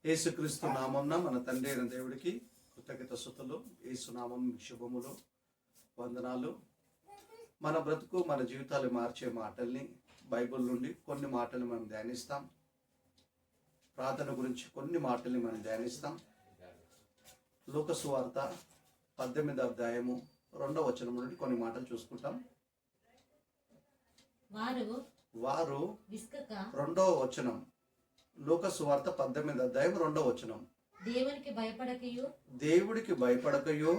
యేసుక్రీస్తు నామంన మన తండ్రి అయిన దేవుడికి కృతజ్ఞత స్తుతులు. యేసు నామం శుభములు, వందనాలు. మన బ్రతుకు మన జీవితాలు మార్చే మాటల్ని బైబిల్ నుండి కొన్ని మాటలు మనం ధ్యానిస్తాం. ప్రార్థన గురించి కొన్ని మాటల్ని మనం ధ్యానిస్తాం. లూకా సువార్త 18వ అధ్యాయము 2వ వచనం నుండి కొన్ని మాటలు చూసుకుంటాం. వారు 2వ వచనం, లూకా సువార్త 18వ అధ్యాయం 2వ వచనం. దేవుడికి భయపడకయు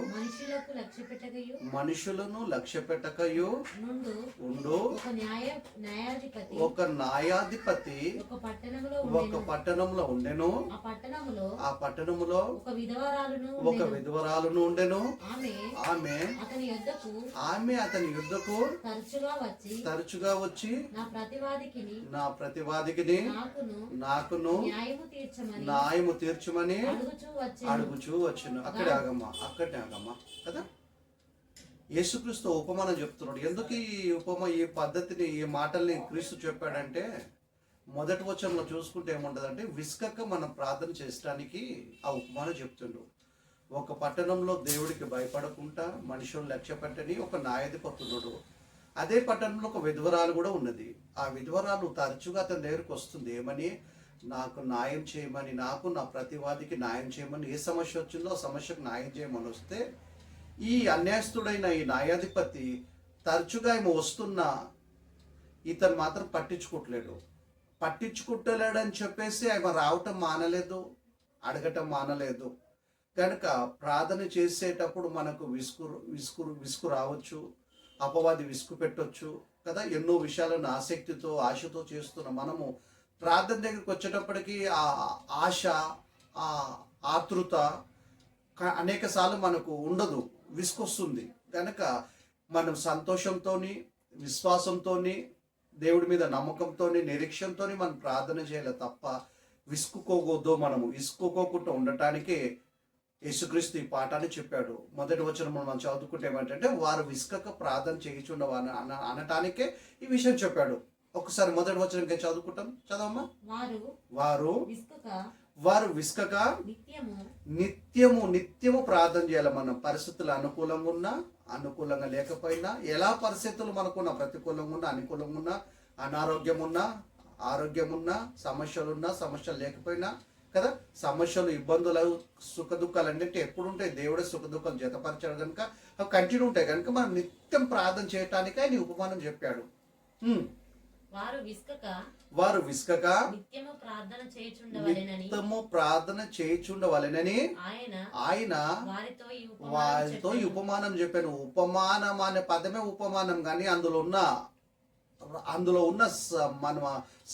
మనుషులను లక్ష్య పెట్టకయు ఉండు ఒక న్యాయాధిపతి ఒక పట్టణంలో ఉండెను. ఆ పట్టణములో ఒక విధవరాలును ఉండెను. ఆమె అతని యుద్ధకు తరచుగా వచ్చి నా ప్రతివాదికిని నాకును న్యాయము తీర్చమని అడుగుచూ వచ్చును. అక్కడే ఆగమ్మా కదా. యేసుక్రీస్తు ఉపమానం చెప్తున్నాడు. ఎందుకు ఈ పద్ధతిని ఈ మాటల్ని క్రీస్తు చెప్పాడంటే, మొదటి వచనంలో చూసుకుంటే ఏముంటదంటే, విసుకక మనం ప్రార్థన చేయడానికి ఆ ఉపమానం చెప్తుండు. ఒక పట్టణంలో దేవుడికి భయపడకుండా మనుషులు లక్ష్య పెట్టని ఒక న్యాయాధిపతి ఉన్నాడు. అదే పట్టణంలో ఒక విధవరాలు కూడా ఉన్నది. ఆ విధవరాలు తరచుగా అతని దగ్గరికి వస్తుంది. ఏమని? నాకు న్యాయం చేయమని, నాకు నా ప్రతివాదికి న్యాయం చేయమని. ఏ సమస్య వచ్చిందో ఆ సమస్యకు న్యాయం చేయమని వస్తే, ఈ అన్యాయస్తుడైన ఈ న్యాయాధిపతి తరచుగా ఏమో వస్తున్నా ఇతను మాత్రం పట్టించుకుంటలేడని చెప్పేసి ఆయన రావటం మానలేదు, అడగటం మానలేదు. కనుక ప్రార్థన చేసేటప్పుడు మనకు విసుగు రావచ్చు, అపవాది విసుగు పెట్టొచ్చు కదా. ఎన్నో విషయాలను ఆసక్తితో ఆశతో చేస్తున్న మనము ప్రార్థన దగ్గరికి వచ్చేటప్పటికి ఆ ఆశ, ఆ ఆతృత అనేక సార్లు మనకు ఉండదు, విసుకొస్తుంది. కనుక మనం సంతోషంతో, విశ్వాసంతో, దేవుడి మీద నమ్మకంతో, నిరీక్షంతో మనం ప్రార్థన చేయాలి తప్ప విసుక్కోకూడదు. మనము విసుక్కోకుండా ఉండటానికే యేసుక్రీస్తు ఈ పాఠాన్ని చెప్పాడు. మొదటి వచనం మనం చదువుకుంటే ఏమంటే, వారు విసుకక ప్రార్థన చేయుచుండవు అనటానికే ఈ విషయం చెప్పాడు. ఒకసారి మొదటి వచనం చదువుకుంటాం, చదవమ్మా. వారు విసుకక నిత్యము ప్రార్థన చేయాలి. మనం పరిస్థితులు అనుకూలంగా ఉన్నా, అనుకూలంగా లేకపోయినా, ఎలా పరిస్థితులు మనకున్నా, ప్రతికూలంగా ఉన్నా, అనుకూలంగా ఉన్నా, అనారోగ్యం ఉన్నా, ఆరోగ్యం ఉన్నా, సమస్యలున్నా, సమస్యలు లేకపోయినా కదా. సమస్యలు, ఇబ్బందులు, సుఖ దుఃఖాలు అన్నింటి ఎప్పుడు ఉంటాయి. దేవుడే సుఖ దుఃఖాలు జతపరిచాడు కనుక అవి కంటిన్యూ ఉంటాయి. కనుక మనం నిత్యం ప్రార్థన చేయటానికి ఆయన ఉపమానం చెప్పాడు. వారు విసుకక నిత్యము ప్రార్థన చేయుచుండవలెనని ఆయన వారితో ఈ ఉపమానం చెప్పాను. ఉపమానం అనే పదమే ఉపమానం, కానీ అందులో ఉన్న మన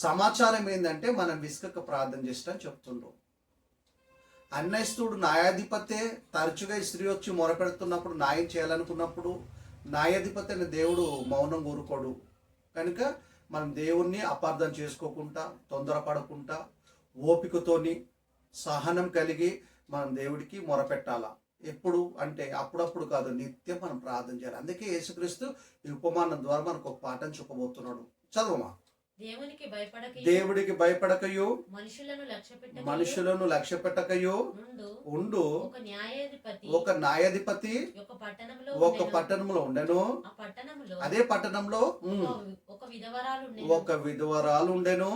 సమాచారం ఏంటంటే, మనం విసుకక ప్రార్థన చేస్తామని చెప్తుండ్రు. అన్యాయస్తుడు న్యాయాధిపతే తరచుగా ఈ స్త్రీ వచ్చి మొరపెడుతున్నప్పుడు, న్యాయం చేయాలనుకున్నప్పుడు న్యాయాధిపతి అనే దేవుడు మౌనం ఊరుకోడు. కనుక మనం దేవుణ్ణి అపార్థం చేసుకోకుండా, తొందరపడకుండా, ఓపికతోని, సహనం కలిగి మనం దేవుడికి మొరపెట్టాలా. ఎప్పుడు అంటే అప్పుడప్పుడు కాదు, నిత్యం మనం ప్రార్థన చేయాలి. అందుకే యేసుక్రీస్తు ఈ ఉపమానం ద్వారా మనకు ఒక పాఠం చెప్పబోతున్నాడు. చదవమా. దేవుడికి భయపడకయు మనుషులను లక్ష్య పెట్టకయు ఉండు ఒక న్యాయాధిపతి ఒక పట్టణంలో ఉండెను. అదే పట్టణంలో ఒక విధవరాలు ఉండెను.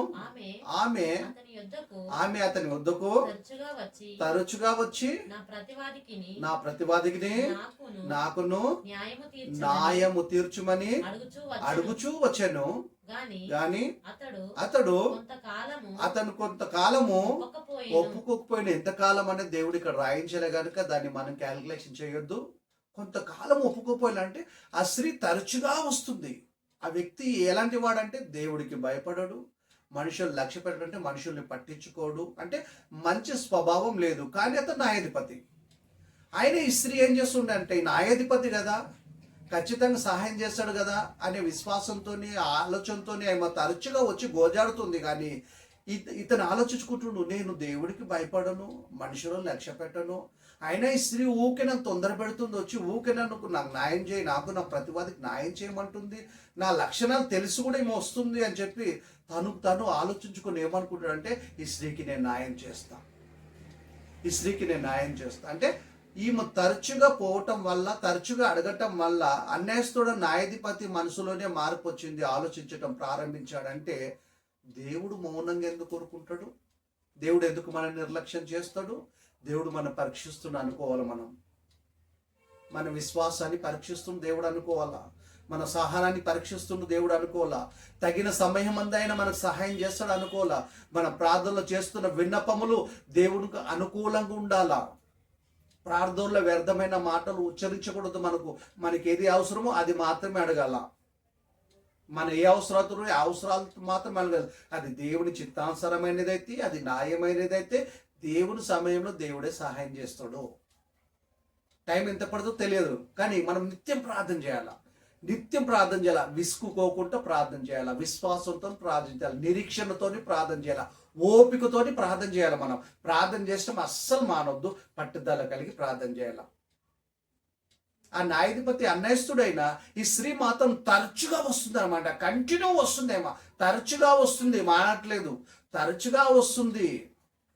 ఆమె అతని వద్దకు తరచుగా వచ్చి నా ప్రతివాదికి నాకును న్యాయము తీర్చుమని అడుగుచూ వచ్చాను. గాని అతడు కొంతకాలము ఒప్పుకోకపోయిన, ఎంతకాలం అనేది దేవుడు ఇక్కడ రాయించలే కనుక దాన్ని మనం క్యాలిక్యులేషన్ చేయొద్దు. కొంతకాలం ఒప్పుకోపోయినా అంటే ఆ స్త్రీ తరచుగా వస్తుంది. ఆ వ్యక్తి ఎలాంటి వాడంటే దేవుడికి భయపడడు, మనుషులు లక్ష్య పెట్టడంటే మనుషుల్ని పట్టించుకోడు, అంటే మంచి స్వభావం లేదు. కానీ అతను న్యాయాధిపతి. ఆయన ఈ స్త్రీ ఏం చేస్తుండే అంటే, న్యాయాధిపతి కదా, ఖచ్చితంగా సహాయం చేస్తాడు కదా అనే విశ్వాసంతో, ఆలోచనతో ఆమె తరచుగా వచ్చి గోజాడుతుంది. కానీ ఇతను ఆలోచించుకుంటుండు, నేను దేవుడికి భయపడను, మనుషులను లక్ష్య పెట్టను. అయినా ఈ స్త్రీ ఊకే నన్ను తొందర పెడుతుంది, వచ్చి ఊకే నాకు న్యాయం చేయి, నాకు నా ప్రతివాదికి న్యాయం చేయమంటుంది, నా లక్షణాలు తెలిసి కూడా ఏమో వస్తుంది అని చెప్పి తను ఆలోచించుకుని ఏమనుకుంటాడంటే, ఈ స్త్రీకి నేను న్యాయం చేస్తాను. ఈ స్త్రీకి నేను న్యాయం చేస్తా. అంటే ఈమె తరచుగా పోవటం వల్ల, తరచుగా అడగటం వల్ల అన్యాయస్తుడు న్యాయాధిపతి మనసులోనే మార్పు వచ్చింది, ఆలోచించటం ప్రారంభించాడంటే దేవుడు మౌనంగా ఎందుకు కోరుకుంటాడు? దేవుడు ఎందుకు మనల్ని నిర్లక్ష్యం చేస్తాడు? దేవుడు మనం పరీక్షిస్తున్న అనుకోవాలి. మన విశ్వాసాన్ని పరీక్షిస్తున్న దేవుడు అనుకోవాలా, మన సహనాన్ని పరీక్షిస్తున్న దేవుడు అనుకోవాలా, తగిన సమయం ఆయన మనకు సహాయం చేస్తాడు అనుకోవాలా, మన ప్రార్థనలో చేస్తున్న విన్నపములు దేవునికి అనుకూలంగా ఉండాలా. ప్రార్థనలో వ్యర్థమైన మాటలు ఉచ్చరించకూడదు. మనకి ఏది అవసరమో అది మాత్రమే అడగాల. మన ఏ అవసరాలతో మాత్రమే అడగాలి. అది దేవుని చిత్తానుసారమైనదైతే, అది న్యాయమైనదైతే దేవుని సమయంలో దేవుడే సహాయం చేస్తాడు. టైం ఎంత పడుతుందో తెలియదు, కానీ మనం నిత్యం ప్రార్థన చేయాలా, విసుకుకోకుండా ప్రార్థన చేయాలా, విశ్వాసంతో ప్రార్థన చేయాలి, నిరీక్షణతో ప్రార్థన చేయాలి, ఓపికతో ప్రార్థన చేయాలి. మనం ప్రార్థన చేసడం అస్సలు మానొద్దు, పట్టుదల కలిగి ప్రార్థన చేయాలి. ఆ న్యాయాధిపతి అన్యాయస్తుడైన ఈ స్త్రీ మాత్రం తరచుగా వస్తుంది అనమాట, కంటిన్యూ వస్తుందేమో, తరచుగా వస్తుంది, మానట్లేదు, తరచుగా వస్తుంది.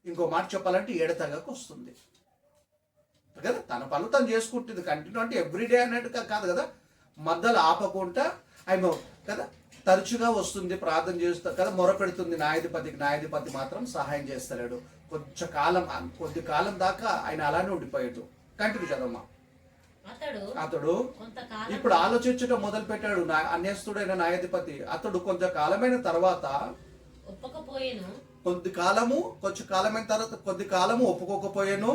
ఇంకో మాట చెప్పాలంటే ఏడతగకు వస్తుంది కదా. తన పనులు తను చేసుకుంటుంది, కంటిన్యూ అంటే ఎవ్రీడే అన్నట్టు కాదు కదా, మధ్యలో ఆపకుండా ఆయన కదా తరచుగా వస్తుంది, ప్రార్థన చేస్తా కదా, మొరపెడుతుంది న్యాయాధిపతికి. న్యాయాధిపతి మాత్రం సహాయం చేస్తలేడు. కొద్ది కాలం దాకా ఆయన అలానే ఉండిపోయాడు. కంటిన్యూ చదవమ్మా. అతడు ఇప్పుడు ఆలోచించడం మొదలు పెట్టాడు. అన్యాయస్తుడైన న్యాయాధిపతి అతడు కొంతకాలమైన తర్వాత కొంచెం కాలమైన తర్వాత కొద్ది కాలము ఒప్పుకోకపోయాను.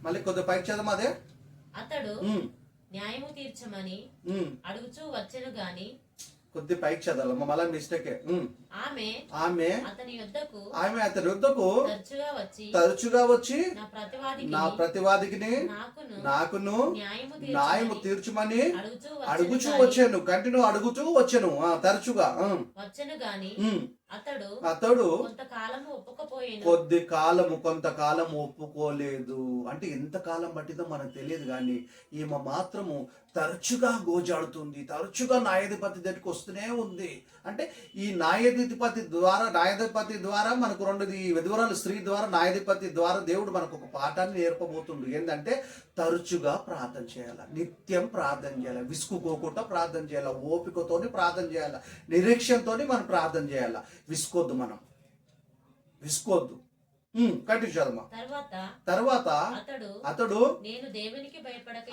మళ్ళీ కొద్ది పైకి చదవమా. అదే అతడు న్యాయము తీర్చమని అడుగుచూ వచ్చెను గాని, కొద్ది పైకి చదవాలమ్మ, మళ్ళీ మిస్టేకే. ఆమె అతని యొద్దకు తరచుగా వచ్చి నా ప్రతివాదికి నాకును న్యాయము తీర్చమని అడుగుచూ వచ్చాను. కంటిన్యూ అడుగుతూ వచ్చాను, తరచుగా వచ్చెను గాని అతడు కొంతకాలము ఒప్పుకోలేదు. అంటే ఎంతకాలం పట్టిందో మనకు తెలియదు, కానీ ఈమె మాత్రము తరచుగా గోజాడుతుంది, తరచుగా న్యాయాధిపతి దగ్గరికి వస్తూనే ఉంది. అంటే ఈ న్యాయాధిపతి ద్వారా మనకు ఈ విధవరాలు స్త్రీ ద్వారా న్యాయాధిపతి ద్వారా దేవుడు మనకు ఒక పాఠాన్ని నేర్పబోతుండు. ఏంటంటే తరచుగా ప్రార్థన చేయాలి, నిత్యం ప్రార్థన చేయాలి, విసుకుకోకుండా ప్రార్థన చేయాలి, ఓపికతోని ప్రార్థన చేయాలి, నిరీక్షణతోని మనం ప్రార్థన చేయాలి. విసుకోవద్దు. కంటిన్యూ చదమ్మా. తర్వాత అతడు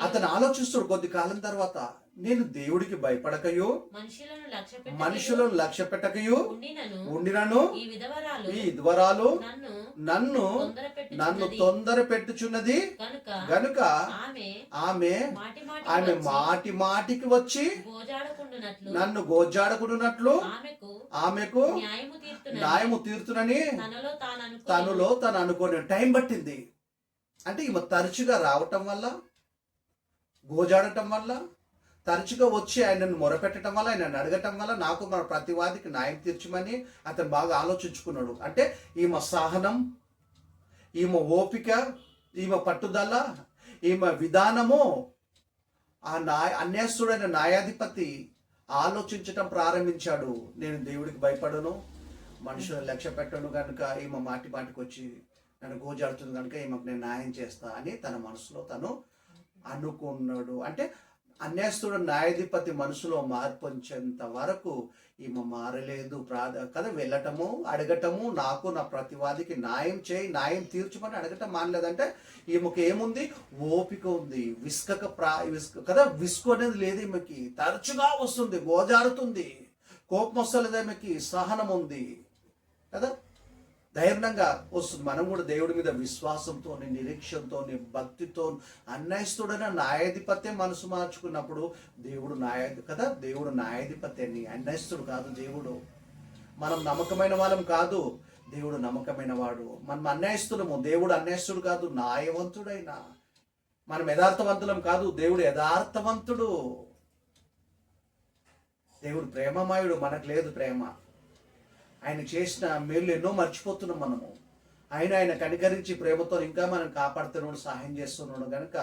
అతను ఆలోచిస్తాడు కొద్ది కాలం తర్వాత, నేను దేవుడికి భయపడకయో మనుషులను లక్ష్య పెట్టకయో ఉండినను ఈ విధవరాలు నన్ను తొందర పెట్టుచున్నది గనుక ఆమె మాటికి వచ్చి నన్ను గోజాడకుండునట్లు ఆమెకు న్యాయము తీర్చునని తనలో తను అనుకోని. టైం పట్టింది. అంటే ఈమె తరచుగా రావటం వల్ల, గోజాడటం వల్ల, తరచుగా వచ్చి ఆయనను మొరపెట్టడం వల్ల, ఆయనను అడగటం వల్ల నాకు మన ప్రతివాదికి న్యాయం తీర్చమని అతను బాగా ఆలోచించుకున్నాడు. అంటే ఈమె సహనం, ఈమె ఓపిక, ఈమె పట్టుదల, ఈమె విధానము ఆ అన్యాయస్తుడైన న్యాయాధిపతి ఆలోచించటం ప్రారంభించాడు. నేను దేవుడికి భయపడను, మనుషులను లక్ష్య పెట్టను కనుక ఈమె మాటికి వచ్చి నన్ను గోజాడుతుంది కనుక ఈమెకు నేను న్యాయం చేస్తా అని తన మనసులో తను అనుకున్నాడు. అంటే అన్యాయస్తుడు న్యాయాధిపతి మనసులో మార్పు వచ్చేంత వరకు ఈమె మారలేదు. కదా వెళ్ళటము, అడగటము, నాకు నా ప్రతివాదికి న్యాయం చేయి, న్యాయం తీర్చమని అడగటం మానలేదంటే ఈమెకు ఏముంది? ఓపిక ఉంది. కదా విసుకు అనేది లేదు ఈమెకి. తరచుగా వస్తుంది, గోజారుతుంది, కోపం వస్తలేదు ఈమెకి, సహనం ఉంది కదా, ధైర్యంగా వస్తుంది. మనం కూడా దేవుడి మీద విశ్వాసంతో, నిరీక్షణతో, భక్తితో, అన్యాయస్తుడైన న్యాయాధిపత్యం మనసు మార్చుకున్నప్పుడు దేవుడు దేవుడు న్యాయాధిపతి అని, అన్యాయస్తుడు కాదు దేవుడు. మనం నమ్మకమైన వాళ్ళం కాదు, దేవుడు నమ్మకమైన వాడు. మనం అన్యాయస్తులము, దేవుడు అన్యాయస్తుడు కాదు, న్యాయవంతుడైన. మనం యథార్థవంతులం కాదు, దేవుడు యథార్థవంతుడు. దేవుడు ప్రేమమయుడు, మనకు లేదు ప్రేమ. ఆయన చేసిన మేలు ఎన్నో మర్చిపోతున్నాం మనము. ఆయన కనికరించి ప్రేమతో ఇంకా మనం కాపాడుతున్నాడు, సహాయం చేస్తున్నాడు. కనుక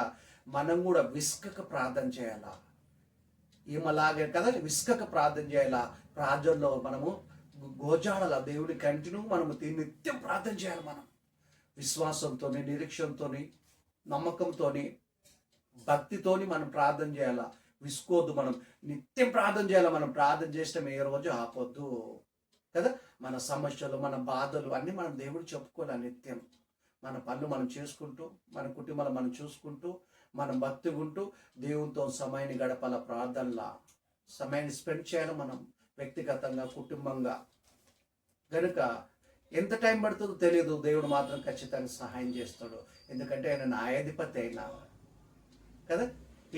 మనం కూడా విసుకక ప్రార్థన చేయాలా. ఏమలాగే కదా విసుకక ప్రార్థన చేయాలా. ప్రార్థనలో మనము గోజాడాల, దేవుడి కంటిన్యూ మనము నిత్యం ప్రార్థన చేయాలి. మనం విశ్వాసంతోని, నిరీక్షణతోని, నమ్మకంతోని, భక్తితోని మనం ప్రార్థన చేయాలా. విసుకోవద్దు. మనం నిత్యం ప్రార్థన చేయాలి. మనం ప్రార్థన చేస్తే ఏ రోజు ఆపొద్దు కదా. మన సమస్యలు, మన బాధలు అన్నీ మనం దేవుడు చెప్పుకోవాలి. నిత్యం మన పనులు మనం చేసుకుంటూ, మన కుటుంబాలు మనం చూసుకుంటూ, మనం భక్తిగా ఉంటూ దేవునితో సమయాన్ని గడపాల. ప్రార్థనలా సమయాన్ని స్పెండ్ చేయాలి మనం వ్యక్తిగతంగా, కుటుంబంగా. కనుక ఎంత టైం పడుతుందో తెలియదు, దేవుడు మాత్రం ఖచ్చితంగా సహాయం చేస్తాడు. ఎందుకంటే ఆయన న్యాయాధిపతి అయినా కదా.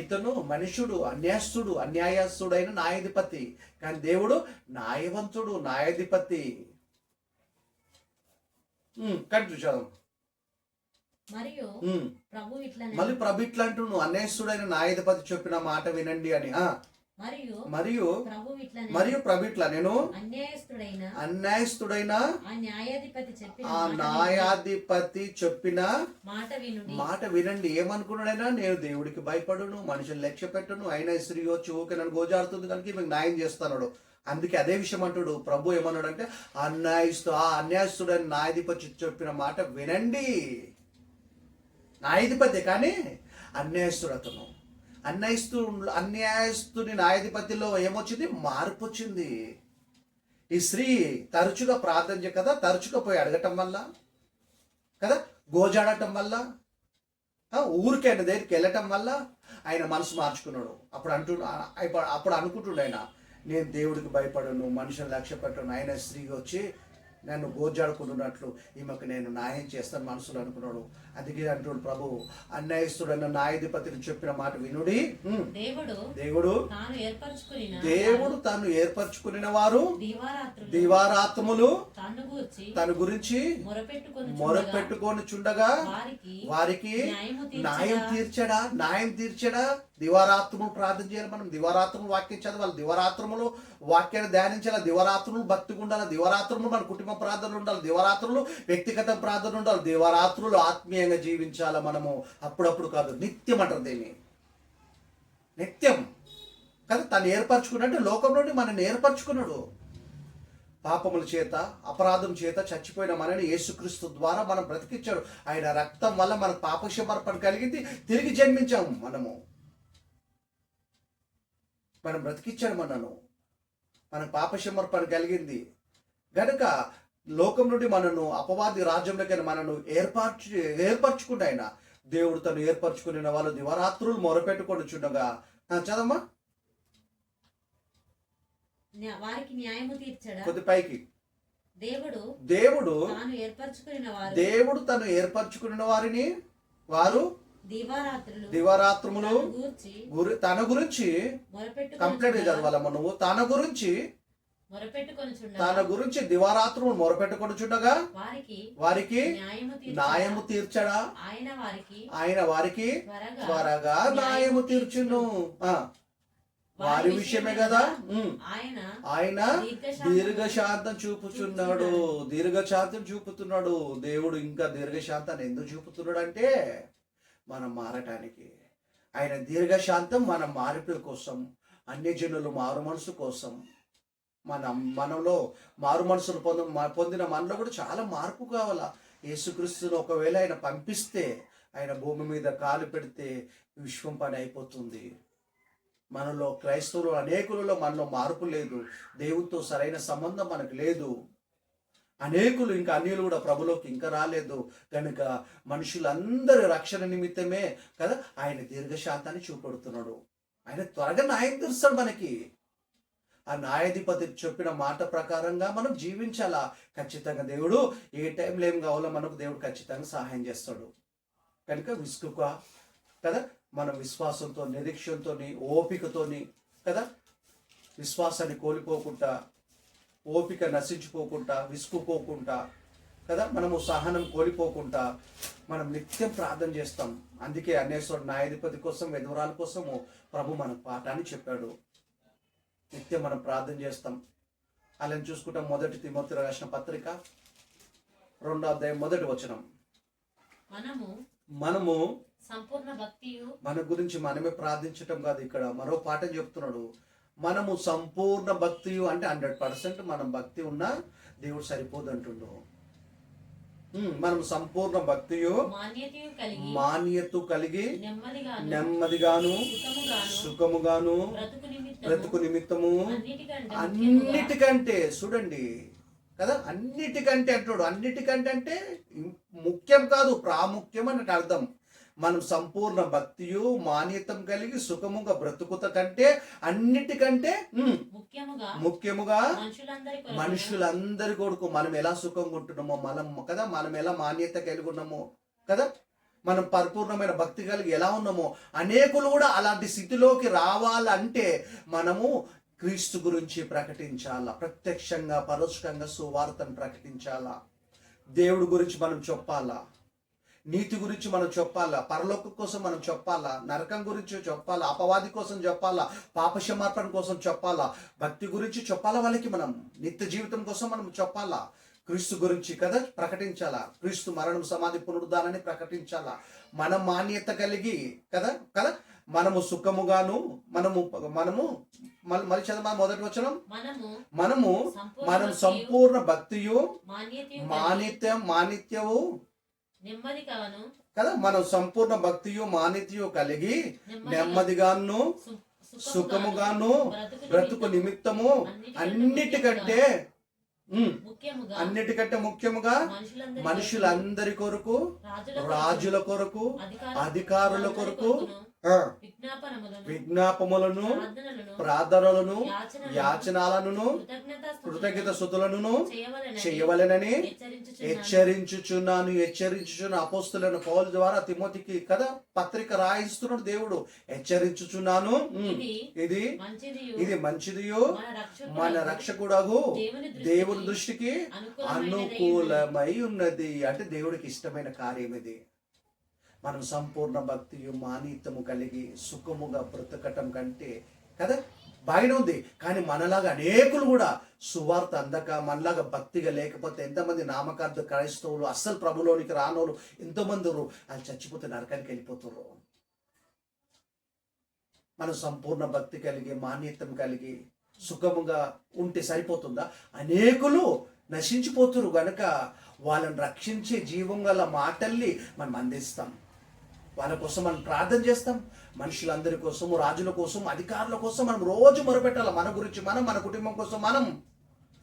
ఇతను మనుషుడు, అన్యాయస్తుడైన న్యాయాధిపతి, కానీ దేవుడు న్యాయవంతుడు, న్యాయాధిపతి. కంటిన్యూ చదువు. మళ్ళీ ప్రభు ఇట్లా అంటూ, నువ్వు అన్యాయస్తుడైన న్యాయాధిపతి చెప్పిన మాట వినండి అని. మరియు ప్రభు ఇట్లా, నేను అన్యాయస్తుడైన ఆ న్యాయాధిపతి చెప్పిన మాట వినండి. ఏమనుకున్నాడైనా, నేను దేవుడికి భయపడును, మనుషులు లక్ష్య పెట్టును, అయినా స్త్రీ వచ్చి ఊకే నన్ను గోజాడుతుంది కనుక మీకు న్యాయం చేస్తున్నాడు. అందుకే అదే విషయం అంటాడు ప్రభు. ఏమన్నాడు అంటే, ఆ అన్యాయస్తుడైన న్యాయాధిపతి చెప్పిన మాట వినండి. న్యాయాధిపతి కానీ అన్యాయస్తుడు అతను. అన్యాయస్తుని న్యాయాధిపతిలో ఏమొచ్చింది? మార్పు వచ్చింది. ఈ స్త్రీ తరచుగా ప్రార్థన చేయ కదా, తరచుగా పోయి అడగటం వల్ల కదా, గోజాడటం వల్ల, ఊరికి ఆయన దగ్గరికి వెళ్ళటం వల్ల ఆయన మనసు మార్చుకున్నాడు. అప్పుడు అనుకుంటుండే ఆయన, నేను దేవుడికి భయపడను, మనుషులు లక్ష్య పెట్టను, ఆయన స్త్రీగా వచ్చి నన్ను గోజాడుకుంటున్నట్లు ఈమెకు నేను న్యాయం చేస్తాను మనసులో అనుకున్నాడు. అందుకే అంటున్నాడు ప్రభు, అన్యాయస్తుడన్న న్యాయాధిపతిని చెప్పిన మాట వినుడి. దేవుడు తాను ఏర్పరచుకుని వారు దివారాత్రములు తన గురించి మొరపెట్టుకొని చుండగా వారికి న్యాయం తీర్చడా. దివారాత్రములు ప్రార్థన చేయాలి. మనం దివారాత్రములు వాక్యం చదవాలి, దివారాత్రములు వాక్యాన్ని ధ్యానించాలి, దివారాత్రులు భక్తిగా ఉండాలి, దివారాత్రులు మన కుటుంబ ప్రార్థనలు ఉండాలి, దివారాత్రులు వ్యక్తిగత ప్రార్థనలు ఉండాలి, దివారాత్రులు ఆత్మీయంగా జీవించాలి మనము. అప్పుడప్పుడు కాదు, నిత్యం అంటారు దీన్ని. నిత్యం కదా. తను ఏర్పరచుకున్నట్టు లోకం నుండి మనల్ని ఏర్పరచుకున్నాడు. పాపముల చేత, అపరాధం చేత చచ్చిపోయిన మనని యేసుక్రీస్తు ద్వారా మనం బ్రతికించాడు. ఆయన రక్తం వల్ల మనకు పాపక్షమాపణ కలిగింది, తిరిగి జన్మించాము. మనం బ్రతికించాడు మనను, మన పాపక్షమాపణ కలిగింది గనుక లోకం నుండి మనను అపవాది రాజ్యంలోకి మనను ఏర్పరచుకుంటే ఆయన దేవుడు తను ఏర్పరచుకున్న వాళ్ళు దివారాత్రులు మొరపెట్టుకొని చుండగా. చదమ్మా. వారికి న్యాయము తీర్చడా. కొద్ది పైకి. దేవుడు తను ఏర్పరచుకున్న వారిని వారు దివారాత్రములు తన గురించి కంప్లీట్ చదవాలమ్మ నువ్వు. తన గురించి దివారాత్రులు మొరపెట్టుకొని చుండగా వారికి న్యాయము తీర్చడా. ఆయన వారికి త్వరగా న్యాయము తీర్చును. వారి విషయమే కదా. ఆయన దీర్ఘశాంతం చూపుతున్నాడు. దేవుడు ఇంకా దీర్ఘశాంతాన్ని ఎందుకు చూపుతున్నాడు అంటే మనం మారటానికి. ఆయన దీర్ఘశాంతం మన మార్పు కోసం, అన్యజనులు మారు మనసు కోసం. మనలో మారు మనసును పొందిన మనలో కూడా చాలా మార్పు కావాలా. యేసుక్రీస్తును ఒకవేళ ఆయన పంపిస్తే, ఆయన భూమి మీద కాలు పెడితే విశ్వం పని అయిపోతుంది. మనలో క్రైస్తవులు అనేకులలో మనలో మార్పు లేదు. దేవునితో సరైన సంబంధం మనకు లేదు. అనేకులు ఇంకా అన్యులు కూడా ప్రభులోకి ఇంకా రాలేదు. కనుక మనుషులందరి రక్షణ నిమిత్తమే కదా ఆయన దీర్ఘశాంతాన్ని చూపెడుతున్నాడు. ఆయన త్వరగా న్యాయం తీరుస్తాడు మనకి. ఆ న్యాయాధిపతి చెప్పిన మాట ప్రకారంగా మనం జీవించాలా. ఖచ్చితంగా దేవుడు ఏ టైంలో ఏం కావాలో మనకు దేవుడు ఖచ్చితంగా సహాయం చేస్తాడు. కనుక విసుగుగా కదా మనం విశ్వాసంతో, నిరీక్షణతో, ఓపికతోని కదా, విశ్వాసాన్ని కోల్పోకుండా, ఓపిక నశించిపోకుండా, విసుకుపోకుండా కదా, మనము సహనం కోల్పోకుండా మనం నిత్యం ప్రార్థన చేస్తాం. అందుకే అన్యాయస్తుడు న్యాయాధిపతి కోసం, విధవరాల కోసము ప్రభు మనకు పాఠాన్ని చెప్పాడు. నిత్యం మనం ప్రార్థన చేస్తాం. అలా చూసుకుంటాం. 1 తిమోతి రాసిన పత్రిక 2వ అధ్యాయం 1వ వచనం. మనము సంపూర్ణ భక్తియు, మన గురించి మనమే ప్రార్థించటం కాదు, ఇక్కడ మరో పాఠం చెప్తున్నాడు. మనము సంపూర్ణ భక్తియు అంటే 100% మనం భక్తి ఉన్నా దేవుడు సరిపోదు అంటుండు. మనం సంపూర్ణ భక్తియు మాన్యతయు కలిగి మాన్యత కలిగి నెమ్మదిగాను నెమ్మదిగాను సుఖముగాను సుఖముగాను బ్రతుకు నిమిత్తము అన్నిటికంటే చూడండి కదా, అన్నిటికంటే అంటాడు. అన్నిటికంటే అంటే ముఖ్యం కాదు, ప్రాముఖ్యం అని అర్థం. మనం సంపూర్ణ భక్తియు మాన్యతం కలిగి సుఖముగా బ్రతుకుత కంటే అన్నిటికంటే ముఖ్యముగా మనుషులందరి కొరకు మనం ఎలా సుఖంగా ఉంటున్నామో మనం కదా, మనం ఎలా మాన్యత కలిగి ఉన్నామో కదా, మనం పరిపూర్ణమైన భక్తి కలిగి ఎలా ఉన్నామో అనేకులు కూడా అలాంటి స్థితిలోకి రావాలంటే మనము క్రీస్తు గురించి ప్రకటించాలా, ప్రత్యక్షంగా పరోక్షంగా సువార్తను ప్రకటించాలా, దేవుడి గురించి మనం చెప్పాలా, నీతి గురించి మనం చెప్పాలా, పరలోకం కోసం మనం చెప్పాలా, నరకం గురించి చెప్పాలా, అపవాది కోసం చెప్పాలా, పాప క్షమాపణ కోసం చెప్పాలా, భక్తి గురించి చెప్పాలా, వాళ్ళకి మనం నిత్య జీవితం కోసం మనం చెప్పాలా, క్రీస్తు గురించి కదా ప్రకటించాలా, క్రీస్తు మరణం సమాధి పునరుద్ధానాన్ని ప్రకటించాలా, మనం మాన్యత కలిగి కదా కదా మనము సుఖముగాను మనము మరి చదవ మొదటి వచనం, మనం సంపూర్ణ భక్తియు మానిత్యము కదా, మనం సంపూర్ణ భక్తియు మానిత్యు కలిగి నెమ్మదిగాను సుఖముగాను బ్రతుకు నిమిత్తము అన్నిటికంటే ముఖ్యముగా మనుషులందరి కొరకు, రాజుల కొరకు, అధికారుల కొరకు విజ్ఞాపములను ప్రార్థనలను యాచనాలను కృతజ్ఞత స్తుతులను చేయవలెనని హెచ్చరించుచున్న అపోస్తులైన పౌలు ద్వారా తిమోతికి కదా పత్రిక రాయిస్తున్నాడు దేవుడు. హెచ్చరించుచున్నాను, ఇది మంచిదియో మన రక్షకుడగు దేవుని దృష్టికి అనుకూలమై ఉన్నది. అంటే దేవుడికి ఇష్టమైన కార్యం ఇది. మనం సంపూర్ణ భక్తియు మానితము కలిగి సుఖముగా బ్రతకటం కంటే కదా బాగానే ఉంది. కానీ మనలాగా అనేకులు కూడా సువార్త అందక మనలాగా భక్తిగా లేకపోతే ఎంతమంది నామకార్థ క్రైస్తవులు అస్సలు ప్రభులోనికి రానోళ్ళు ఎంతోమంది వాళ్ళు చచ్చిపోతే నరకానికి వెళ్ళిపోతున్నారు. మనం సంపూర్ణ భక్తి కలిగి మాన్యతం కలిగి సుఖముగా ఉంటే సరిపోతుందా? అనేకులు నశించిపోతున్నారు గనక వాళ్ళని రక్షించే జీవం గల మాటల్ని మనం అందిస్తాం. వాళ్ళ కోసం మనం ప్రార్థన చేస్తాం. మనుషులందరి కోసము, రాజుల కోసం, అధికారుల కోసం మనం రోజు మొరపెట్టాలి. మన గురించి మనం, మన కుటుంబం కోసం మనం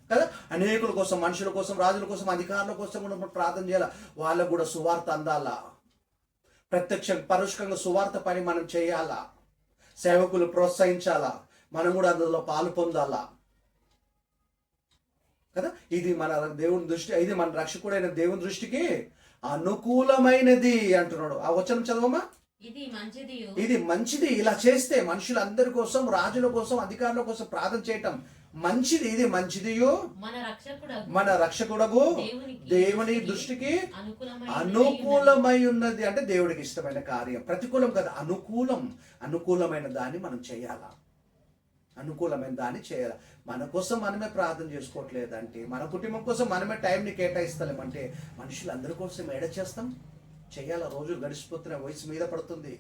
కదా, అనేకుల కోసం, మనుషుల కోసం, రాజుల కోసం, అధికారుల కోసం కూడా మనం ప్రార్థన చేయాలి. వాళ్ళకు కూడా సువార్త అందాలా, ప్రత్యక్ష పరోక్షంగా సువార్త పని మనం చేయాలా, సేవకులు ప్రోత్సహించాలా, మనం కూడా అందులో పాలు పొందాలా కదా. ఇది మన దేవుని దృష్టి, ఇది మన రక్షకుడైన దేవుని దృష్టికి అనుకూలమైనది అంటున్నాడు. ఆ వచనం చదవమా. ఇది మంచిది. ఇలా చేస్తే మనుషులందరి కోసం, రాజుల కోసం, అధికారుల కోసం ప్రార్థన చేయటం మంచిది. ఇది మంచిదియో మన రక్షకుడగు దేవుని దృష్టికి అనుకూలమై ఉన్నది. అంటే దేవుడికి ఇష్టమైన కార్యం. ప్రతికూలం కదా, అనుకూలమైన దాన్ని మనం చేయాలా, అనుకూలమైన దాన్ని చేయాలి. మన కోసం మనమే ప్రార్థన చేసుకోవట్లేదంటే, మన కుటుంబం కోసం మనమే టైంని కేటాయిస్తలేమంటే మనుషులందరి కోసం ఏడ చేస్తాం? చేయాల. రోజు గడిచిపోతున్న వయసు మీద పడుతుంది,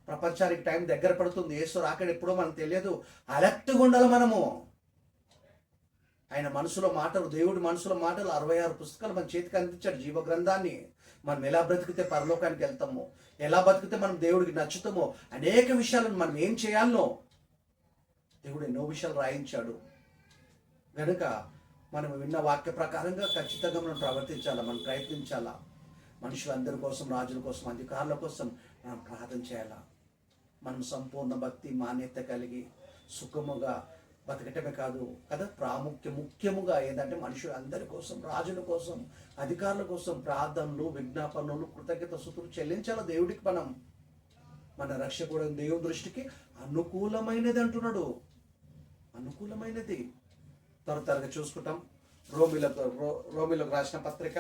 ప్రపంచానికి టైం దగ్గర పడుతుంది, యేసు రాకడ ఎప్పుడో మనకు తెలియదు. అలర్ట్గా ఉండాలి మనము. ఆయన మనసులో మాటలు, దేవుడి మనసులో మాటలు 66 పుస్తకాలు మన చేతికి అందించాడు, జీవ గ్రంథాన్ని. మనం ఎలా బ్రతికితే పరలోకానికి వెళ్తామో, ఎలా బతికితే మనం దేవుడికి నచ్చుతామో, అనేక విషయాలను మనం ఏం చేయాలనో దేవుడు ఎన్నో విషయాలు రాయించాడు. కనుక మనం విన్న వాక్య ప్రకారంగా ఖచ్చితంగా మనం ప్రవర్తించాలా, మనం ప్రయత్నించాలా. మనుషులందరి కోసం, రాజుల కోసం, అధికారుల కోసం మనం ప్రార్థన చేయాలా. మనం సంపూర్ణ భక్తి మాన్యత కలిగి సుఖముగా బతకటమే కాదు కదా, ముఖ్యముగా ఏంటంటే మనుషులందరి కోసం, రాజుల కోసం, అధికారుల కోసం ప్రార్థనలు, విజ్ఞాపనలు, కృతజ్ఞత స్తుతులు చెల్లించాలా దేవుడికి. మనం మన రక్షకుడు దేవుని దృష్టికి అనుకూలమైనది అంటున్నాడు. అనుకూలమైనది. త్వరగా చూసుకుంటాం. రోమిలకు రాసిన పత్రిక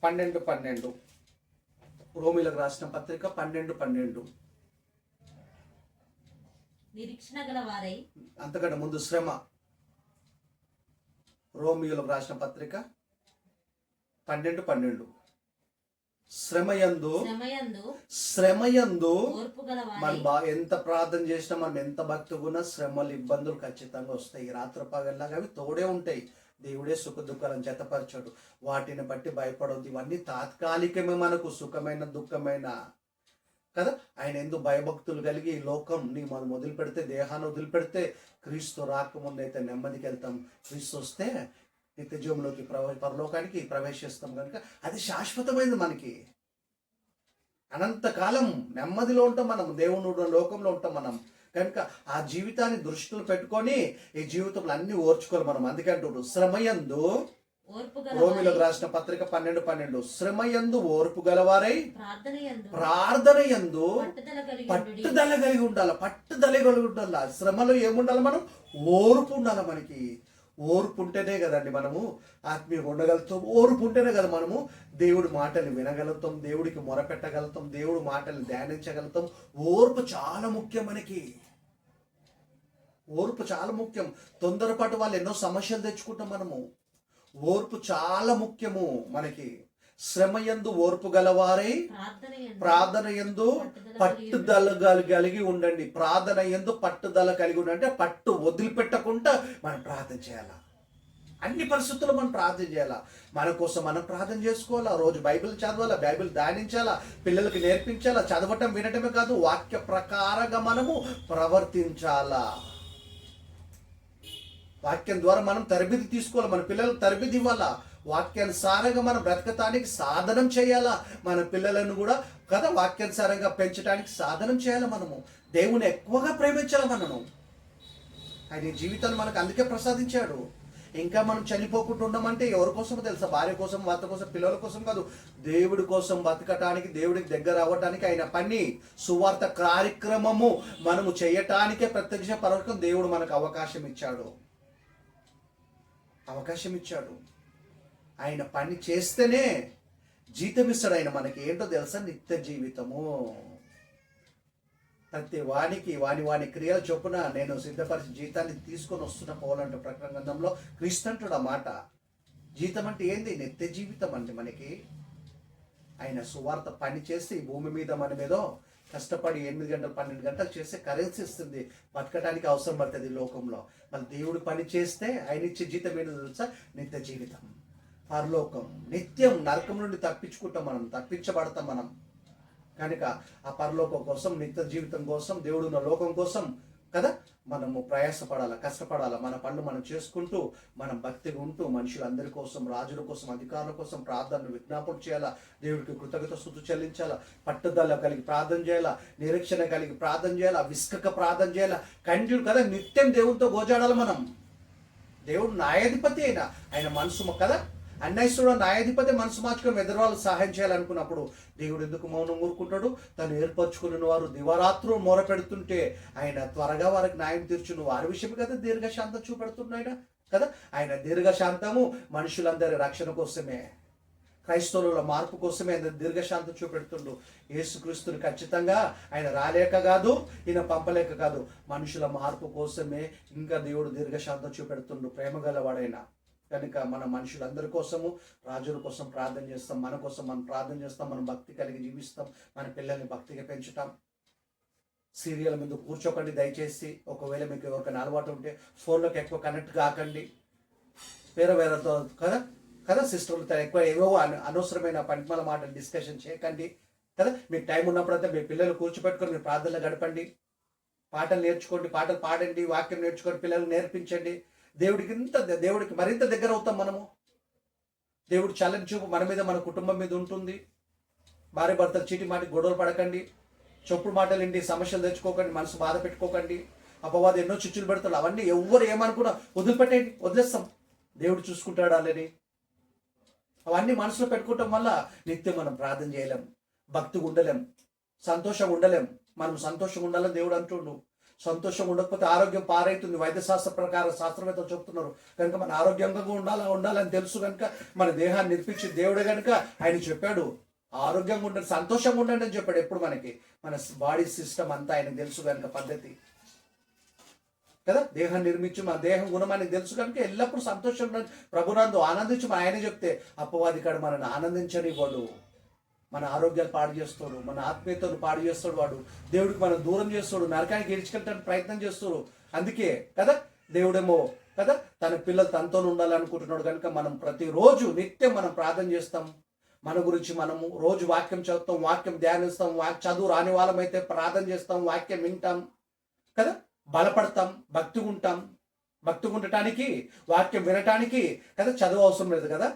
12:12. రోమిలకు రాసిన పత్రిక 12:12. నిరీక్షణ గల వారై, అంతకంటే ముందు శ్రమ. రోమిలకు రాసిన పత్రిక 12:12. శ్రమయందు మనం ఎంత ప్రార్థన చేసినా, మనం ఎంత భక్తిగా ఉన్నా శ్రమలు, ఇబ్బందులు ఖచ్చితంగా వస్తాయి. రాత్రి పగల్లాగా అవి తోడే ఉంటాయి. దేవుడే సుఖ దుఃఖాలను జతపరచాడు. వాటిని బట్టి భయపడవద్దు. ఇవన్నీ తాత్కాలికమే, మనకు సుఖమైన దుఃఖమైన కదా. ఆయన ఎందుకు భయభక్తులు కలిగి ఈ లోకంని మనం వదిలిపెడితే, దేహాన్ని వదిలిపెడితే క్రీస్తు రాకముందైతే నెమ్మదికి వెళ్తాం. క్రీస్తు వస్తే నిత్యజీవంలోకి పరలోకానికి ప్రవేశిస్తాం కనుక అది శాశ్వతమైనది. మనకి అనంతకాలం నెమ్మదిలో ఉంటాం మనం, దేవుని లోకంలో ఉంటాం మనం కనుక ఆ జీవితాన్ని దృష్టిలో పెట్టుకొని ఈ జీవితంలో అన్ని ఓర్చుకోవాలి మనం. అందుకే అంటుడు శ్రమయందు, రోమిలకు రాసిన పత్రిక 12:12 శ్రమయందు ఓర్పు గలవారై ప్రార్థన యందు పట్టుదల కలిగి ఉండాలి. పట్టుదల కలిగి ఉండాలి. శ్రమలో ఏముండాలి? మనం ఓర్పు ఉండాలి. మనకి ఓర్పు ఉంటేనే కదండి మనము ఆత్మీయంగా ఉండగలుగుతాం. ఓర్పు ఉంటేనే కదా మనము దేవుడి మాటలు వినగలుగుతాం, దేవుడికి మొరపెట్టగలుగుతాం, దేవుడి మాటలు ధ్యానించగలుగుతాం. ఓర్పు చాలా ముఖ్యం మనకి. ఓర్పు చాలా ముఖ్యం. తొందరపాటు వాళ్ళు ఎన్నో సమస్యలు తెచ్చుకుంటాం మనము. ఓర్పు చాలా ముఖ్యము మనకి. శ్రమయందు ఓర్పు గలవారై ప్రార్థన యందు పట్టుదల కలిగి ఉండండి. ప్రార్థన యందు పట్టుదల కలిగి ఉండండి అంటే పట్టు వదిలిపెట్టకుండా మనం ప్రార్థన చేయాలా. అన్ని పరిస్థితుల్లో మనం ప్రార్థన చేయాలా. మన కోసం మనం ప్రార్థన చేసుకోవాలా. రోజు బైబిల్ చదవాలా, బైబిల్ ధ్యానించాలా, పిల్లలకి నేర్పించాలా. చదవటం వినటమే కాదు, వాక్య ప్రకారంగా మనము ప్రవర్తించాలా. వాక్యం ద్వారా మనం తరబిది తీసుకోవాలి. మన పిల్లలకు తరబిది ఇవ్వాలా. వాక్యానుసారంగా మనం బ్రతకటానికి సాధనం చేయాలా. మన పిల్లలను కూడా కదా వాక్యానుసారంగా పెంచడానికి సాధనం చేయాలి. మనము దేవుని ఎక్కువగా ప్రేమించాలి. మనము ఆయన జీవితాన్ని మనకు అందుకే ప్రసాదించాడు. ఇంకా మనం చనిపోకుండా ఉండమంటే ఎవరి కోసమో తెలుసా? భార్య కోసం, భర్త కోసం, పిల్లల కోసం కాదు, దేవుడి కోసం బతకటానికి, దేవుడికి దగ్గర అవ్వటానికి ఆయన పని సువార్త కార్యక్రమము మనము చేయటానికే ప్రత్యక్ష పరలోకం దేవుడు మనకు అవకాశం ఇచ్చాడు. ఆయన పని చేస్తేనే జీతం ఇస్తాడు ఆయన మనకి. ఏంటో తెలుసా? నిత్య జీవితము. ప్రతి వానికి వాని క్రియల చొప్పున నేను సిద్ధపరిచి జీతాన్ని తీసుకొని వస్తున్న పోవాలంటే ప్రకటన గ్రంథంలో క్రీస్తు అంటాడు ఆ మాట. జీతం అంటే ఏంది? నిత్య జీవితం అంటే మనకి. ఆయన సువార్త పని చేస్తే ఈ భూమి మీద మన మీదో కష్టపడి 8 గంటలు 12 గంటలు చేస్తే కరెన్సీ ఇస్తుంది, బతకడానికి అవసరం పడుతుంది లోకంలో. మళ్ళీ దేవుడు పని చేస్తే ఆయన ఇచ్చే జీతం ఏంటో తెలుసా? నిత్య జీవితం, పరలోకం, నిత్యం. నరకం నుండి తప్పించబడతాం మనం కనుక ఆ పరలోకం కోసం, నిత్య జీవితం కోసం, దేవుడున్న లోకం కోసం కదా మనము ప్రయాసపడాలా, కష్టపడాలా. మన పనులు మనం చేసుకుంటూ, మనం భక్తిగా ఉంటూ, మనుషులందరి కోసం, రాజుల కోసం, అధికారుల కోసం ప్రార్థనలు విజ్ఞాపన చేయాలా. దేవుడికి కృతజ్ఞత స్తుతి చెల్లించాలా. పట్టుదల కలిగి ప్రార్థన చేయాలా. నిరీక్షణ కలిగి ప్రార్థన చేయాలా. విస్కక ప్రార్థన చేయాలా. కంటిన్యూ కదా నిత్యం దేవునితో గోజాడాలి మనం. దేవుడు న్యాయాధిపతి అయినా ఆయన మనసు కదా అన్యాయస్తుడు న్యాయాధిపతి మనసు మార్చుకొని ఎదురువాళ్ళకు సహాయం చేయాలనుకున్నప్పుడు దేవుడు ఎందుకు మౌనం ఊరుకుంటాడు? తను ఏర్పరచుకున్న వారు దివారాత్రులు మొర పెడుతుంటే ఆయన త్వరగా వారికి న్యాయం తీర్చును. వారి విషయం కదా దీర్ఘశాంతం చూపెడుతున్నాయన కదా. ఆయన దీర్ఘశాంతము మనుషులందరి రక్షణ కోసమే, క్రైస్తవుల మార్పు కోసమే ఆయన దీర్ఘశాంతం చూపెడుతుండు. యేసుక్రీస్తుని ఖచ్చితంగా ఆయన రాలేక కాదు, ఈయన పంపలేక కాదు, మనుషుల మార్పు కోసమే ఇంకా దేవుడు దీర్ఘశాంతం చూపెడుతుండు. ప్రేమ గలవాడైనా కనుక మన మనుషులందరి కోసము, రాజుల కోసం ప్రార్థన చేస్తాం, మన కోసం మనం ప్రార్థన చేస్తాం, మనం భక్తి కలిగి జీవిస్తాం, మన పిల్లల్ని భక్తిగా పెంచుతాం. సీరియల్ మీద కూర్చోకండి దయచేసి. ఒకవేళ మీకు ఎవరికైనా అలవాటు ఉంటే ఫోన్లోకి ఎక్కువ కనెక్ట్ కాకండి. వేరేతో కదా సిస్టర్లతో ఎక్కువ ఏవో అనవసరమైన పనిమల మాటలు డిస్కషన్ చేయకండి కదా. మీకు టైం ఉన్నప్పుడైతే మీ పిల్లలు కూర్చోపెట్టుకొని మీరు ప్రార్థనలు గడపండి. పాటలు నేర్చుకోండి, పాటలు పాడండి, వాక్యం నేర్చుకోండి, పిల్లలకు నేర్పించండి. దేవుడికి మరింత దగ్గర అవుతాం మనము. దేవుడు చల్లని చూపు మన మీద, మన కుటుంబం మీద ఉంటుంది. భార్య భర్తలు చీటి మాటి గొడవలు పడకండి, చొప్పుడు మాటలు ఏంటి, సమస్యలు తెచ్చుకోకండి, మనసు బాధ పెట్టుకోకండి. అపవాది ఎన్నో చిచ్చులు పెడతాడు. అవన్నీ ఎవరు ఏమనుకున్నా వదిలిపెట్టండి, వదిలేస్తాం. దేవుడు చూసుకుంటాడు వాళ్ళని. అవన్నీ మనసులో పెట్టుకోవటం వల్ల నిత్యం మనం ప్రార్థన చేయలేం, భక్తిగా ఉండలేం, సంతోషంగా ఉండలేం. మనం సంతోషంగా ఉండాలని దేవుడు అంటుండు. సంతోషంగా ఉండకపోతే ఆరోగ్యం పారైతుంది. వైద్యశాస్త్ర ప్రకారం శాస్త్రవేత్తలు చెప్తున్నారు. కనుక మన ఆరోగ్యంగా ఉండాలని తెలుసు కనుక మన దేహాన్ని నిర్పించి దేవుడే కనుక ఆయన చెప్పాడు ఆరోగ్యంగా ఉండండి, సంతోషంగా ఉండండి అని చెప్పాడు. ఎప్పుడు మనకి మన బాడీ సిస్టమ్ అంతా ఆయనకు తెలుసు కనుక పద్ధతి కదా. దేహాన్ని నిర్మించి మన దేహం గుణం ఆయనకు తెలుసు కనుక ఎల్లప్పుడూ సంతోషం ఉండండి, ప్రభునందు ఆనందించి మన ఆయన చెప్తే అపవాది కాడు మనల్ని ఆనందించనివ్వడు. మన ఆరోగ్యాలు పాడు చేస్తాడు, మన ఆత్మీయతను పాడు చేస్తాడు వాడు. దేవుడికి మనం దూరం చేస్తాడు, నరకానికి ఇడ్చుకెళ్ళడానికి ప్రయత్నం చేస్తాడు. అందుకే కదా దేవుడేమో కదా, తన పిల్లలు తనతో ఉండాలనుకుంటున్నాడు కనుక మనం ప్రతిరోజు నిత్యం మనం ప్రార్థన చేస్తాం. మన గురించి మనము రోజు వాక్యం చదువుతాం, వాక్యం ధ్యానిస్తాం, చదువు రాని వాళ్ళమైతే ప్రార్థన చేస్తాం, వాక్యం వింటాం కదా, బలపడతాం, భక్తిగా ఉంటాం. భక్తిగా ఉండటానికి, వాక్యం వినటానికి కదా చదువు అవసరం లేదు కదా,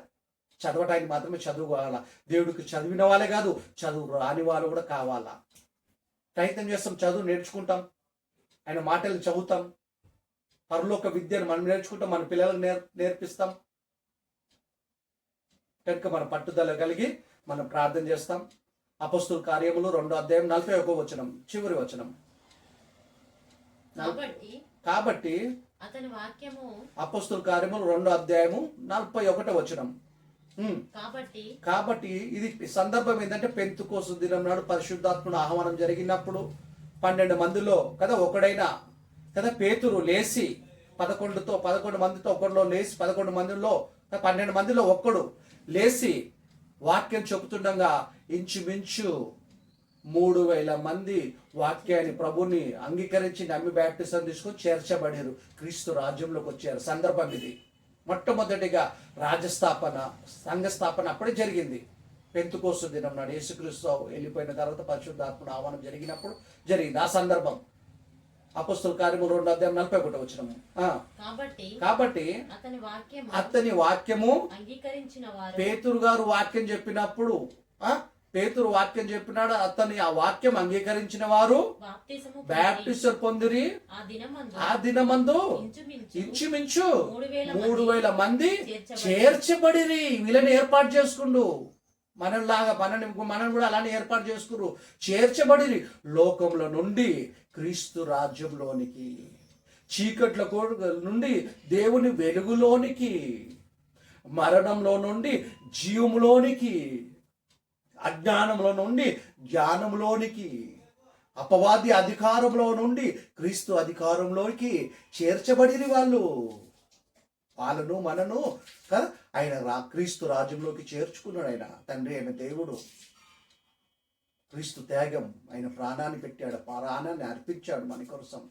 చదవటానికి మాత్రమే చదువు కావాలా. దేవుడికి చదివిన వాళ్ళే కాదు, చదువు రాని వాళ్ళు కూడా కావాలా. ప్రయత్నం చేస్తాం, చదువు నేర్చుకుంటాం, ఆయన మాటలు చదువుతాం, పరలోక విద్యను మనం నేర్చుకుంటాం, మన పిల్లలకు నేర్పిస్తాం. కనుక మన పట్టుదల కలిగి మనం ప్రార్థన చేస్తాం. అపొస్తలుల కార్యములు 2:41 వచనం, చివరి వచనం. కాబట్టి అతని వాక్యము, అపొస్తలుల కార్యములు 2:41 వచనం. కాబట్టి ఇది సందర్భం ఏంటంటే పెంతెకోస్తు దినం నాడు పరిశుద్ధాత్మను ఆహ్వానం జరిగినప్పుడు 12 మందిలో కదా ఒకడైనా కదా పేతురు లేచి 11 మందితో ఒకడిలో లేచి 11 మందిలో 12 మందిలో ఒక్కడు లేచి వాక్యం చెబుతుండగా ఇంచుమించు 3000 మంది వాక్యాన్ని ప్రభుని అంగీకరించి నమ్మి బ్యాప్టిజం తీసుకొని చేర్చబడారు, క్రీస్తు రాజ్యంలోకి వచ్చారు. సందర్భం ఇది. మొట్టమొదటిగా రాజస్థాపన, సంఘస్థాపన అప్పుడే జరిగింది. పెంతెకోస్తు దినం నాడు యేసుక్రీస్తు వెళ్ళిపోయిన తర్వాత పరిశుద్ధాత్మను ఆహ్వానం జరిగినప్పుడు జరిగింది ఆ సందర్భం. అపొస్తలుల కార్యములు 2:41 వచనం. కాబట్టి అతని వాక్యము పేతురు గారు వాక్యం చెప్పినప్పుడు, పేతురు వాక్యం చెప్పినాడు, అతని ఆ వాక్యం అంగీకరించిన వారు బాప్టిజం పొందిరి. ఆ దినమందు ఇంచుమించు 3000 మంది చేర్చబడిరి. వీళ్ళని ఏర్పాటు చేసుకుండు, మనలాగా మనం కూడా అలానే ఏర్పాటు చేసుకురు, చేర్చబడిరి. లోకంలో నుండి క్రీస్తు రాజ్యంలోనికి, చీకట్ల నుండి దేవుని వెలుగులోనికి, మరణంలో నుండి జీవములోనికి, అజ్ఞానంలో నుండి జ్ఞానంలోనికి, అపవాది అధికారంలో నుండి క్రీస్తు అధికారంలోకి చేర్చబడిన వాళ్ళను మనను ఆయన క్రీస్తు రాజ్యంలోకి చేర్చుకున్నాడు. ఆయన తండ్రి అయిన దేవుడు క్రీస్తు త్యాగం, ఆయన ప్రాణాన్ని పెట్టాడు, ప్రాణాన్ని అర్పించాడు మన కోసం,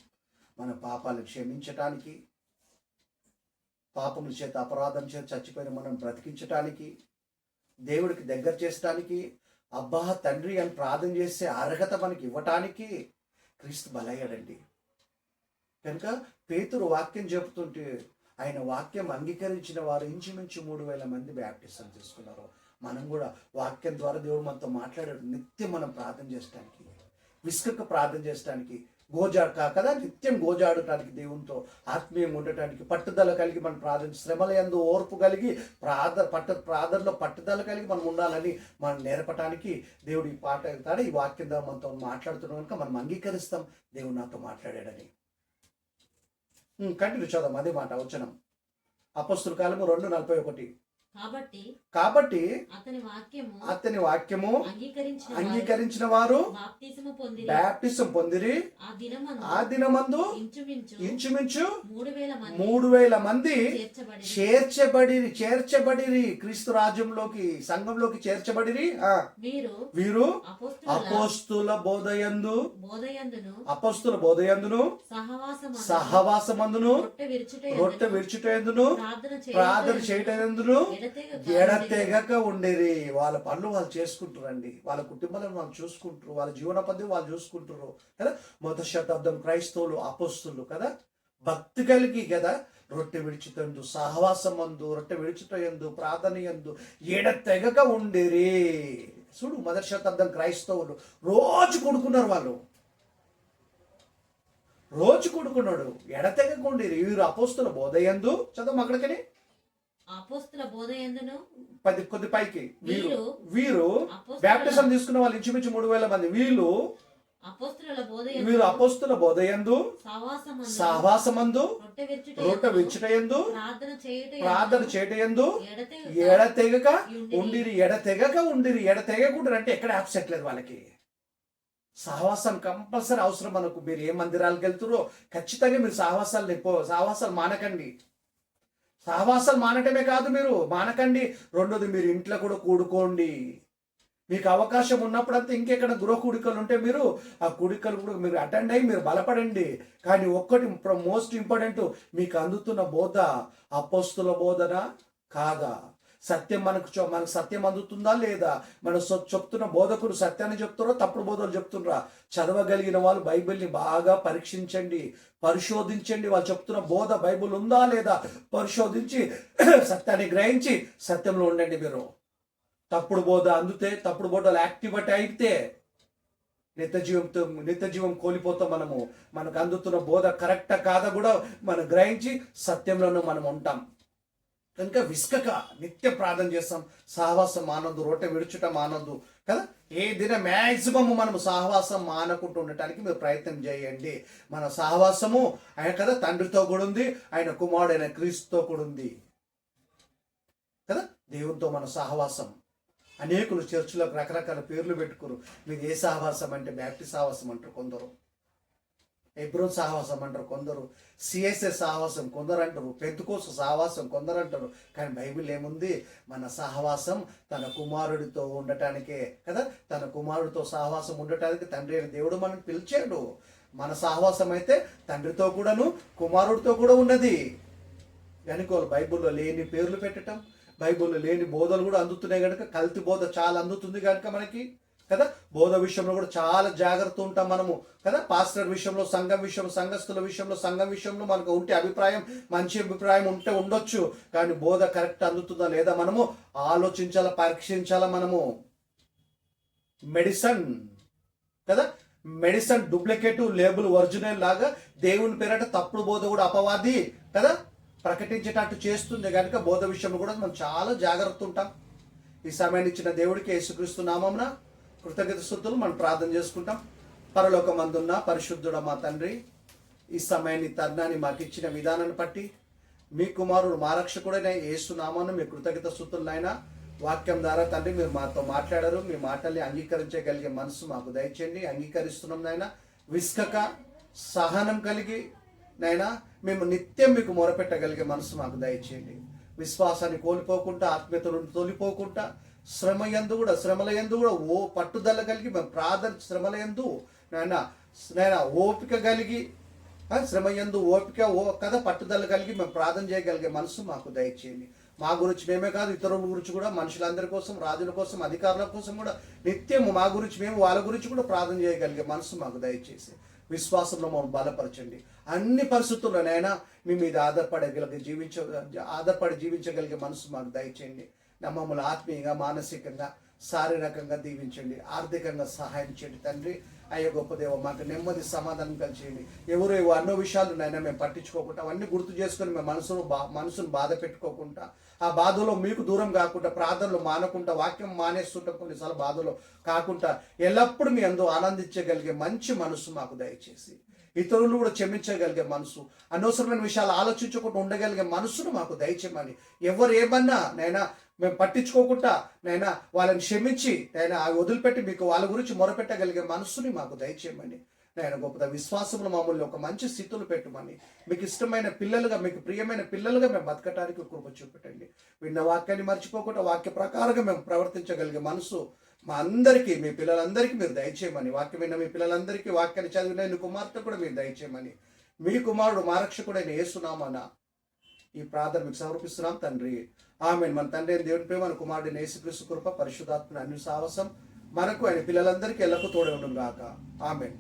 మన పాపాలను క్షమించటానికి, పాపముల చేత అపరాధం చేత చచ్చిపోయిన మనం బ్రతికించటానికి, దేవుడికి దగ్గర చేసడానికి, అబ్బా తండ్రి అని ప్రార్థన చేసే అర్హత మనకి ఇవ్వటానికి క్రీస్తు బలయ్యాడండి. కనుక పేతురు వాక్యం చెబుతుంటే ఆయన వాక్యం అంగీకరించిన వారు ఇంచుమించు 3000 మంది బ్యాప్టిజం తీసుకున్నారు. మనం కూడా వాక్యం ద్వారా దేవుడు మనతో మాట్లాడాడు. నిత్యం మనం ప్రార్థన చేయడానికి, విసుకక ప్రార్థన చేయడానికి, కదా నిత్యం గోజాడటానికి, దేవునితో ఆత్మీయంగా ఉండటానికి పట్టుదల కలిగి మనం ప్రార్థన, శ్రమల యందు ఓర్పు కలిగి ప్రార్థనలో పట్టుదల కలిగి మనం ఉండాలని మనం నేర్పటానికి దేవుడు ఈ పాట వెళ్తాడు. ఈ వాక్యం ద్వారా మనతో మాట్లాడుతున్నాం కనుక మనం అంగీకరిస్తాం దేవుడు నాతో మాట్లాడాడని. కంటిన్యూ చదువు అదే మాట వచనం. అపొస్తలుల కార్యము 2:41. కాబట్టి అతని వాక్యము అంగీకరించిన వారు బాప్టిజం పొందిరి. ఆ దినమందు ఇంచుమించు 3000 మంది చేర్చబడిరి, క్రీస్తు రాజ్యంలోకి, సంఘంలోకి చేర్చబడిరి. వీరు అపోస్తుల బోధయందును సహవాసమందును రొట్టె విరుచుటయందును ప్రార్థన చేయటయందును ఎడతెగక ఉండేరి. వాళ్ళ పనులు వాళ్ళు చేసుకుంటారండి, వాళ్ళ కుటుంబాలను వాళ్ళు చూసుకుంటారు, వాళ్ళ జీవన పద్ధతి వాళ్ళు చూసుకుంటారు కదా. మొదటి శతాబ్దం క్రైస్తవులు, అపోస్తులు కదా, భక్తి కలిగి కదా రొట్టె విడిచితందు, సహవాసమందు, రొట్టె విడిచిటయందు, ప్రార్థన యందు ఎడతెగక ఉండేరి. చూడు, మొదటి శతాబ్దం క్రైస్తవులు రోజు కొడుకున్నారు, వాళ్ళు రోజు కొడుకున్నాడు, ఎడతెగక ఉండేరి. వీరు అపోస్తుల బోధయందు, చదువు అక్కడికని, అపోస్తుల బోధయందును కొద్ది పైకి, వీరు బాప్టిజం తీసుకున్న వాళ్ళు ఇంచుమించు 3000 మంది. వీరు అపోస్తుల బోధయందు సహవాసమందు రొట్టె విరుచుటయందు ప్రార్థన చేయటయందు ఎడతెగక ఉండిరి. ఎడతెగకుండిరి అంటే ఎక్కడ ఆబ్సెంట్ లేదు వాళ్ళకి. సహవాసం కంపల్సరీ అవసరం మనకు. మీరు ఏ మందిరాలకు వెళ్తారో ఖచ్చితంగా మీరు సహవాసాలు మానకండి. సహవాసాలు మానటమే కాదు, మీరు మానకండి. రెండోది, మీరు ఇంట్లో కూడా కూడుకోండి. మీకు అవకాశం ఉన్నప్పుడంతా ఇంకెక్కడ గృహ కూడికలు ఉంటే మీరు ఆ కూడికలు కూడా మీరు అటెండ్ అయ్యి మీరు బలపడండి. కానీ ఒక్కటి మోస్ట్ ఇంపార్టెంట్, మీకు అందుతున్న బోధ అపోస్తుల బోధన కాదా? సత్యం మనకు సత్యం అందుతుందా లేదా? మన చెప్తున్న బోధకుడు సత్యాన్ని చెప్తున్నారా తప్పుడు బోధలు చెప్తున్నారా? చదవగలిగిన వాళ్ళు బైబిల్ని బాగా పరీక్షించండి, పరిశోధించండి. వాళ్ళు చెప్తున్న బోధ బైబిల్ ఉందా లేదా పరిశోధించి సత్యాన్ని గ్రహించి సత్యంలో ఉండండి. మీరు తప్పుడు బోధ అందుతే, తప్పుడు బోధలు యాక్టివేట్ అయితే నిత్య జీవం కోల్పోతాం. మనకు అందుతున్న బోధ కరెక్టా కాదా కూడా మనం గ్రహించి సత్యంలోనూ మనం ఉంటాం. కనుక విసుకక నిత్య ప్రార్థన చేస్తాం. సహవాసం మానొద్దు, రొట్టె విడుచుట మానొద్దు కదా. ఏ దిన మ్యాక్సిమం మనం సహవాసం మానకుంటూ ఉండటానికి మీరు ప్రయత్నం చేయండి. మన సహవాసము ఆయన కదా తండ్రితో కూడా ఉంది, ఆయన కుమారుడైన క్రీస్తుతో కూడా ఉంది కదా. దేవునితో మన సహవాసం. అనేకులు చర్చిలకు రకరకాల పేర్లు పెట్టుకోరు. మీరు ఏ సహవాసం అంటే బ్యాప్టిస్ట్ సహవాసం అంటారు కొందరు, ఎబ్రోన్ సహవాసం అంటారు కొందరు, సిఎస్ఏ సహవాసం కొందరు అంటారు, పెంతుకోసు సహవాసం కొందరు అంటారు. కానీ బైబిల్ ఏముంది? మన సహవాసం తన కుమారుడితో ఉండటానికే కదా. తన కుమారుడితో సహవాసం ఉండటానికి తండ్రి అయిన దేవుడు మనల్ని పిలిచాడు. మన సహవాసం అయితే తండ్రితో కూడాను కుమారుడితో కూడా ఉన్నది. కనుక బైబిల్లో లేని పేర్లు పెట్టడం, బైబిల్లో లేని బోధలు కూడా అందుతున్నాయి కనుక, కల్తీ బోధ చాలా అందుతుంది కనుక మనకి కదా. బోధ విషయంలో కూడా చాలా జాగ్రత్త ఉంటాం మనము కదా. పాస్టర్ విషయంలో, సంఘం విషయంలో, సంఘస్థుల విషయంలో, సంఘం విషయంలో మనకు ఉంటే అభిప్రాయం, మంచి అభిప్రాయం ఉంటే ఉండొచ్చు. కానీ బోధ కరెక్ట్ అందుతుందా లేదా మనము ఆలోచించాలా, పరీక్షించాలా. మనము మెడిసిన్ కదా, మెడిసిన్ డూప్లికేటివ్ లేబుల్ ఒరిజినల్ లాగా దేవుని పేరట తప్పుడు బోధ కూడా అపవాది కదా ప్రకటించేటట్టు చేస్తుంది. కనుక బోధ విషయంలో కూడా మనం చాలా జాగ్రత్త ఉంటాం. ఈ సమయాన్ని ఇచ్చిన దేవుడికి యేసుక్రీస్తు నామమున కృతజ్ఞత స్తుతులు. మనం ప్రార్థన చేసుకుంటాం. పరలోకమందున్న పరిశుద్ధుడ మా తండ్రి, ఈ సమయాన్ని తరుణాన్ని మాకు ఇచ్చిన విధానాన్ని బట్టి మీ కుమారుడు మా రక్షకుడైన యేసు నామాను మీ కృతజ్ఞత స్తుతులు నాయన. వాక్యం ద్వారా తండ్రి మీరు మాతో మాట్లాడారు. మీ మాటల్ని అంగీకరించగలిగే మనసు మాకు దయచేయండి. అంగీకరిస్తున్నాం నాయన. విసుకక సహనం కలిగి నైనా మేము నిత్యం మీకు మొరపెట్టగలిగే మనసు మాకు దయచేయండి. విశ్వాసాన్ని కోల్పోకుండా, ఆత్మీయతను తోలిపోకుండా, శ్రమల యందు కూడా పట్టుదల కలిగి మేము ప్రార్థన, శ్రమల యందు నాయన ఓపిక కలిగి, శ్రమ యందు ఓపిక కదా పట్టుదల కలిగి మేము ప్రార్థన చేయగలిగే మనసు మాకు దయచేయండి. మా గురించి మేమే కాదు, ఇతరుల గురించి కూడా, మనుషులందరి కోసం, రాజుల కోసం, అధికారుల కోసం కూడా నిత్యం మా గురించి మేము వాళ్ళ గురించి కూడా ప్రార్థన చేయగలిగే మనసు మాకు దయచేసి విశ్వాసంలో మమ్మల్ని బలపరచండి. అన్ని పరిస్థితుల్లోనైనా మీ మీద ఆధారపడి జీవించగలిగే మనసు మాకు దయచేయండి. మమ్మల్ని ఆత్మీయంగా, మానసికంగా, శారీరకంగా దీవించండి. ఆర్థికంగా సహాయం చేయండి తండ్రి. అయ్యో గొప్ప దేవ, మాకు నెమ్మది సమాధానం కలిచేయండి. ఎవరు అన్నో విషయాలు నైనా మేము పట్టించుకోకుండా, అవన్నీ గుర్తు చేసుకొని మేము మనసును బాధ పెట్టుకోకుండా, ఆ బాధలో మీకు దూరం కాకుండా, ప్రార్థనలు మానకుండా, వాక్యం మానేస్తుంటాం కొన్నిసార్లు బాధలో కాకుండా, ఎల్లప్పుడూ మీ అందు ఆనందించగలిగే మంచి మనసు మాకు దయచేసి, ఇతరులు కూడా క్షమించగలిగే మనసు, అనవసరమైన విషయాలు ఆలోచించకుండా ఉండగలిగే మనసును మాకు దయచేయమని, ఎవరు ఏమన్నా నైనా మేము పట్టించుకోకుండా నైనా వాళ్ళని క్షమించి నైనా వదిలిపెట్టి మీకు వాళ్ళ గురించి మొరపెట్టగలిగే మనసుని మాకు దయచేయమని, నేను గొప్ప విశ్వాసంలో మమ్మల్ని ఒక మంచి స్థితులు పెట్టమని, మీకు ఇష్టమైన పిల్లలుగా, మీకు ప్రియమైన పిల్లలుగా మేము బతకటానికి కృప చూపెట్టండి. విన్న వాక్యాన్ని మర్చిపోకుండా వాక్య ప్రకారంగా మేము ప్రవర్తించగలిగే మనసు మా అందరికీ, మీ పిల్లలందరికీ మీరు దయచేయమని, వాక్యం విన్న మీ పిల్లలందరికీ, వాక్యాన్ని చదివిన నీ కుమార్తె కూడా మీరు దయచేయమని, మీ కుమారుడు మా రక్షకుడైన యేసు నామమున ఈ ప్రార్థన మీకు సమర్పిస్తున్నాం తండ్రి. ఆమేన్. మన తండ్రి అయిన దేవుని ప్రేమ, మన కుమారుడైన యేసుక్రీస్తు కృప, పరిశుద్ధాత్మ అన్ని సావసం మనకు ఆయన పిల్లలందరికీ ఎల్లప్పుడూ తోడే ఉండును గాక. ఆమేన్.